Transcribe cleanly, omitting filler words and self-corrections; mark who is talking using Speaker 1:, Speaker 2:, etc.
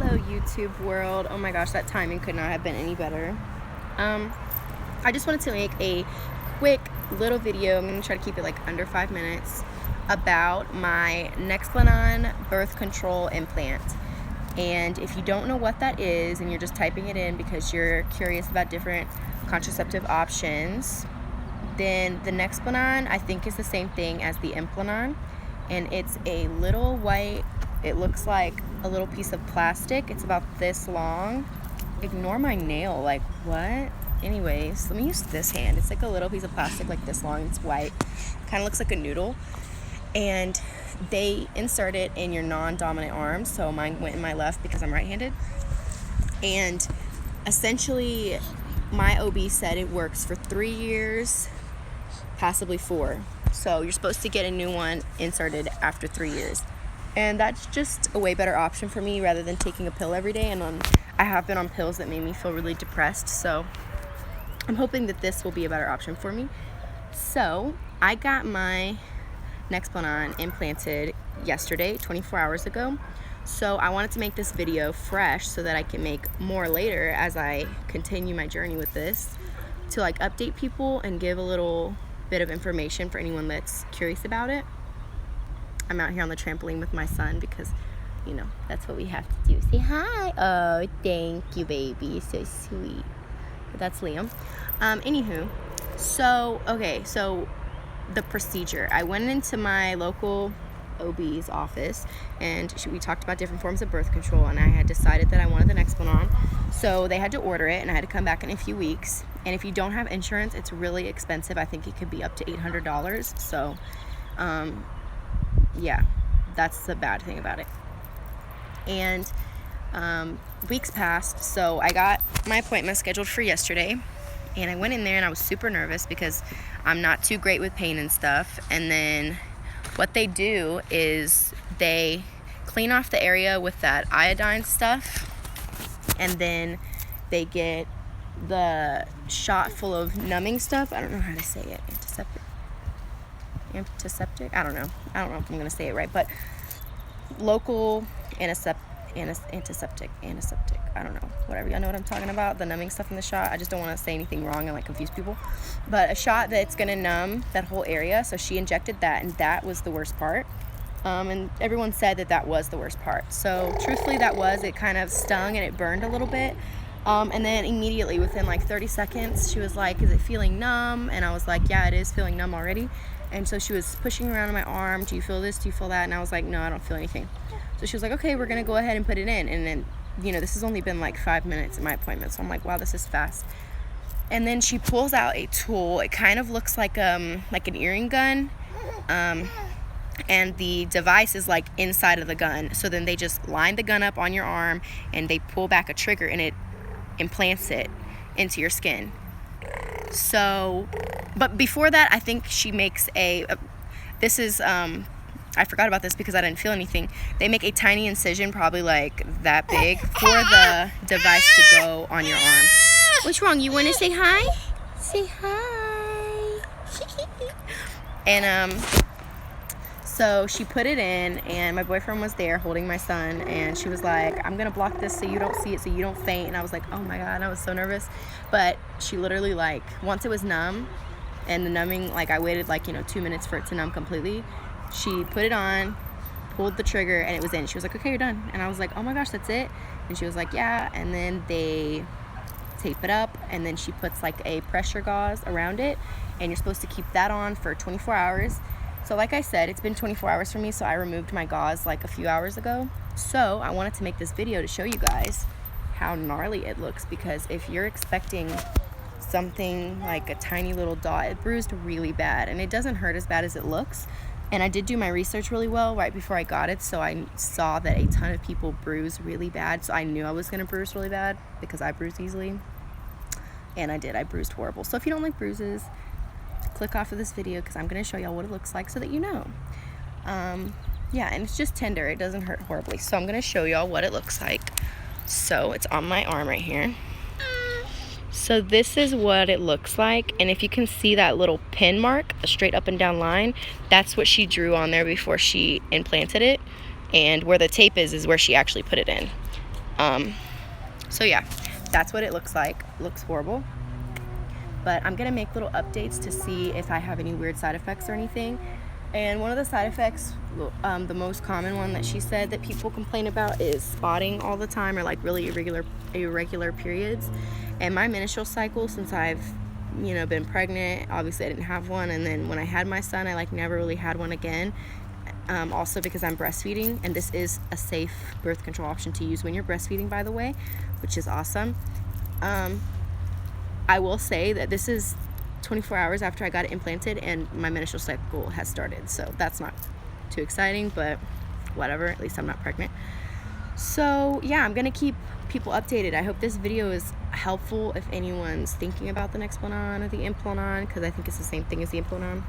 Speaker 1: Hello YouTube world. Oh my gosh, that timing could not have been any better. I just wanted to make a quick little video. I'm going to try to keep it like under 5 minutes about my NEXPLANON birth control implant. And if you don't know what that is and you're just typing it in because you're curious about different contraceptive options, then the NEXPLANON I think is the same thing as the Implanon, and it's a little white, it looks like a little piece of plastic. It's about this long. Ignore my nail, like what? Anyways, let me use this hand. It's like a little piece of plastic like this long. It's white, kind of looks like a noodle, and they insert it in your non-dominant arm. So mine went in my left because I'm right-handed, and essentially my OB said it works for 3 years, possibly 4. So you're supposed to get a new one inserted after 3 years. And that's just a way better option for me rather than taking a pill every day. And I have been on pills that made me feel really depressed. So I'm hoping that this will be a better option for me. So I got my NEXPLANON implanted yesterday, 24 hours ago. So I wanted to make this video fresh so that I can make more later as I continue my journey with this, to like update people and give a little bit of information for anyone that's curious about it. I'm out here on the trampoline with my son because, you know, that's what we have to do. Say hi. Oh, thank you, baby. So sweet. But that's Liam. Anywho, so the procedure. I went into my local OB's office and we talked about different forms of birth control, and I had decided that I wanted the NEXPLANON. So they had to order it and I had to come back in a few weeks. And if you don't have insurance, it's really expensive. I think it could be up to $800. So, yeah, that's the bad thing about it. And weeks passed, so I got my appointment scheduled for yesterday, and I went in there and I was super nervous because I'm not too great with pain and stuff. And then what they do is they clean off the area with that iodine stuff, and then they get the shot full of numbing stuff. I don't know how to say it. Antiseptic? I don't know if I'm gonna say it right, but local antiseptic, I don't know, whatever, y'all know what I'm talking about, the numbing stuff in the shot. I just don't want to say anything wrong and like confuse people, but a shot that's gonna numb that whole area. So she injected that, and that was the worst part, and everyone said that was the worst part. So truthfully, it kind of stung and it burned a little bit. And then immediately within like 30 seconds she was like, is it feeling numb? And I was like, yeah, it is feeling numb already. And so she was pushing around on my arm. Do you feel this? Do you feel that? And I was like, no, I don't feel anything. So she was like, okay, we're gonna go ahead and put it in. And then, you know, this has only been like 5 minutes in my appointment, so I'm like, wow, this is fast. And then she pulls out a tool. It kind of looks like an earring gun, and the device is like inside of the gun. So then they just line the gun up on your arm and they pull back a trigger and it implants it into your skin. So, but before that, I think she makes this is, I forgot about this because I didn't feel anything. They make a tiny incision, probably like that big, for the device to go on your arm. What's wrong? You want to say hi? Say hi. And, so she put it in, and my boyfriend was there holding my son, and she was like, I'm gonna block this so you don't see it, so you don't faint. And I was like, oh my god, and I was so nervous. But she literally, like, once it was numb, and the numbing, like, I waited like, 2 minutes for it to numb completely, she put it on, pulled the trigger, and it was in. She was like, okay, you're done. And I was like, oh my gosh, that's it? And she was like, yeah. And then they tape it up, and then she puts like a pressure gauze around it, and you're supposed to keep that on for 24 hours. So like I said, it's been 24 hours for me, so I removed my gauze like a few hours ago. So I wanted to make this video to show you guys how gnarly it looks, because if you're expecting something like a tiny little dot, it bruised really bad, and it doesn't hurt as bad as it looks. And I did do my research really well right before I got it, so I saw that a ton of people bruise really bad, so I knew I was gonna bruise really bad because I bruise easily. And I did, I bruised horrible. So if you don't like bruises, click off of this video because I'm going to show y'all what it looks like so that you know. Yeah, and it's just tender. It doesn't hurt horribly. So I'm going to show y'all what it looks like. So it's on my arm right here. So this is what it looks like. And if you can see that little pin mark, a straight up and down line, that's what she drew on there before she implanted it. And where the tape is where she actually put it in. So yeah, that's what it looks like. It looks horrible. But I'm gonna make little updates to see if I have any weird side effects or anything. And one of the side effects, the most common one that she said that people complain about is spotting all the time, or like really irregular periods. And my menstrual cycle, since I've been pregnant, obviously I didn't have one, and then when I had my son, I like never really had one again. Also because I'm breastfeeding, and this is a safe birth control option to use when you're breastfeeding, by the way, which is awesome. I will say that this is 24 hours after I got it implanted and my menstrual cycle has started, so that's not too exciting, but whatever, at least I'm not pregnant. So yeah, I'm gonna keep people updated. I hope this video is helpful if anyone's thinking about the NEXPLANON or the Implanon, because I think it's the same thing as the Implanon.